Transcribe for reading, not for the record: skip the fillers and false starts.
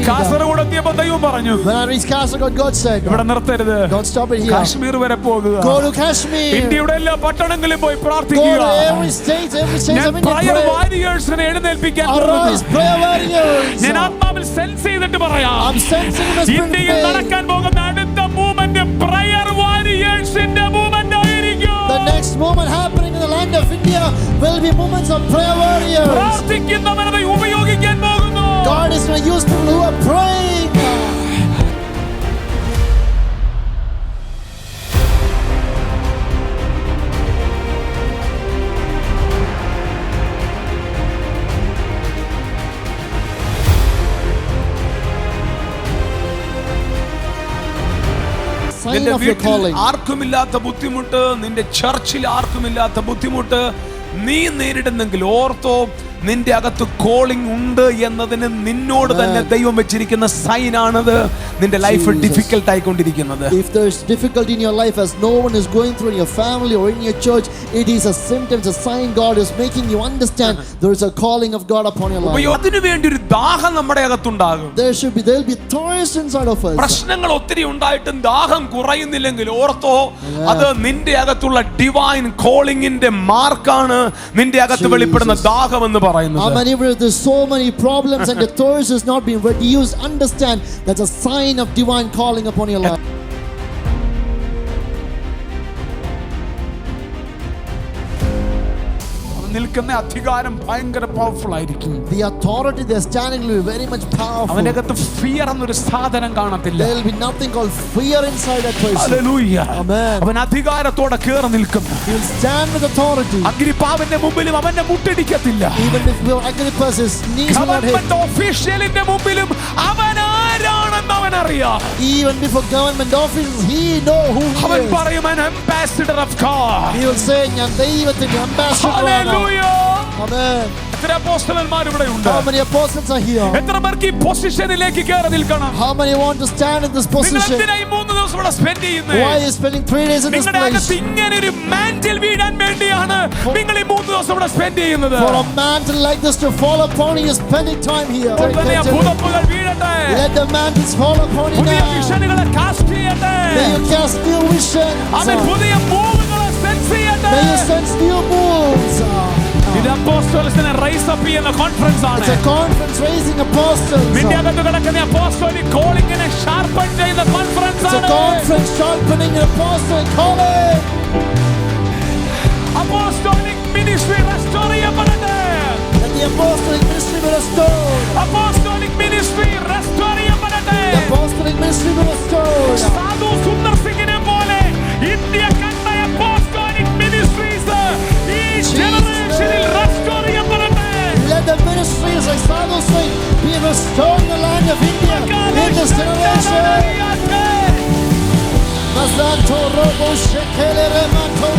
കാസർഗോഡ് എത്തിയപ്പോൾ ദൈവം പറഞ്ഞു, when I reached Kasaragod, God said, ഇവിടെ നിർത്തരുത്, don't stop it here. Kashmir വരെ പോകുക. Go to Kashmir. ഇന്ത്യയുടെ എല്ലാ പട്ടണങ്ങളിലും പോയി Go പ്രാർത്ഥിക്കുക. to every state of ഞാൻ India. prayer warriorsനെ എഴുന്നേൽപ്പിക്കാൻ Arise, പോകുന്നു. prayer warriors. ഞാൻ ആത്മാവിൽ സെൻസ് ചെയ്തിട്ട് പറയാം, I'm sensing in the spirit of ഇന്ത്യയിൽ faith. നടക്കാൻ പോകുന്ന അടുത്ത മൂവ്മെന്റ് prayer warriorsന്റെ മൂവ്മെന്റ് ആയിരിക്കും. The next moment happening in the land of India will be moments of prayer warriors. പ്രാർത്ഥിക്കുന്നവരെ ഉപയോഗിക്കാൻ പോകുന്നു. God is going to use people who are praying. Sign of your calling. ആർക്കുമില്ലാത്ത ബുദ്ധിമുട്ട്, നിന്റെ ചർച്ചിൽ ആർക്കുമില്ലാത്ത ബുദ്ധിമുട്ട് നീ നേരിടുന്നെങ്കിൽ ortho, നിന്റെ അകത്ത് calling ഉണ്ട് എന്നതിന് നിന്നോട് തന്നെ ദൈവം വെച്ചിരിക്കുന്ന സൈൻ ആണത് നിന്റെ ലൈഫ് ഡിഫിക്കൽട്ട് ആയിക്കൊണ്ടിരിക്കുന്നത്. If there is difficulty in your life as no one is going through in your family or in your church, it is a symptom, it's a sign God is making you understand there is a calling of God upon your life. അതിനു വേണ്ടി ഒരു ദാഹം നമ്മുടെ അകത്തുണ്ടാകും. There will be thirst inside of us. പ്രശ്നങ്ങൾ ഒത്തിരി ഉണ്ടായിട്ടും ദാഹം കുറയുന്നില്ലെങ്കിൽ ortho, അത് നിന്റെ അകത്തുള്ള ഡിവൈൻ കോളിംഗിന്റെ മാർക്കാണ് നിന്റെ അകത്ത് വെളിപ്പെടുന്ന ദാഹം എന്ന് പറയുന്നത്. There's so many problems and the thirst is not being reduced, understand that's a sign of divine calling upon your life. നിൽക്കുന്ന അധികാരം ഭയങ്കര പവർഫുൾ ആയിരിക്കും. The authority they're standing will be very much powerful. അവനകത്ത് fear എന്നൊരു സാധനം കാണത്തില്ല. There will be nothing called fear inside that person. Hallelujah. Amen. അവൻ അധികാരത്തോടെ കേറി നിൽക്കും. He will stand with authority. അഗ്രിപ്പാവിന്റെ മുമ്പിലും അവനെ മുട്ടടിക്കത്തില്ല. Even if Agrippa's knees will not hit. Government ഓഫീഷ്യലിന്റെ മുമ്പിലും അവൻ ആരാണെന്ന് അവൻ അറിയാം. Even before government officials, he know who he അവൻ is. പറയും, an ambassador of God. He will say, ഞാൻ ദൈവത്തിന്റെ ambassador. Amen. എത്ര അപ്പോസ്തലന്മാർ ഇവിടെ ഉണ്ട്? How many apostles are here? എത്ര പേർക്ക് ഈ പൊസിഷനിലേക്ക് കേറി നിൽക്കണം? How many want to stand in this position? നിങ്ങൾ എന്തിനാ ഈ 3 ദിവസം ഇവിടെ സ്പെൻഡ് ചെയ്യുന്നത്? Why are you spending 3 days in this നിങ്ങളുടെ place? അകത്ത് ഇങ്ങനെ ഒരു മാന്റിൽ വീഴാൻ വേണ്ടിയാണ് നിങ്ങൾ ഈ 3 ദിവസം ഇവിടെ സ്പെൻഡ് ചെയ്യുന്നത്. For a mantle like this to fall upon you, spending time here. ഭൂതപ്പുകൾ വീഴട്ടെ. Let the mantles fall upon you പുതിയ now. വിഷനുകളെ കാസ്റ്റ് ചെയ്യട്ടെ. May you cast new visions. അവൻ പുതിയ മൂവുകളെ സെൻസ് ചെയ്യട്ടെ. May you sense new moves. ഇത് അപ്പോസ്തലനെ റൈസ് അപ്പ് ചെയ്യുന്ന കോൺഫറൻസ് ആണ്. It's a conference raising apostles. നിന്റെ അകത്ത് കിടക്കുന്ന അപ്പോസ്തലിക് കോളിംഗിനെ ഷാർപ്പൻ ചെയ്യുന്ന കോൺഫറൻസ് ആണ്. It's a conference sharpening an apostolic calling. Apostolic ministry restore ചെയ്യപ്പെടട്ടെ. Let the apostolic ministry be restored. Apostolic ministry restore ചെയ്യപ്പെടട്ടെ. The apostolic ministry be restored. സാധു സുന്ദർ സിംഗിനെ പോലെ ഇന്ത്യ കണ്ട അപ്പോസ്തലിക് മിനിസ്ട്രീസ് ഈ ജനറേഷനിൽ റെസ്റ്റോർ ചെയ്യപ്പെടട്ടെ. Let the ministries like Sadhu Singh be restored in the land of India in this generation. Masanto robo shekele remanto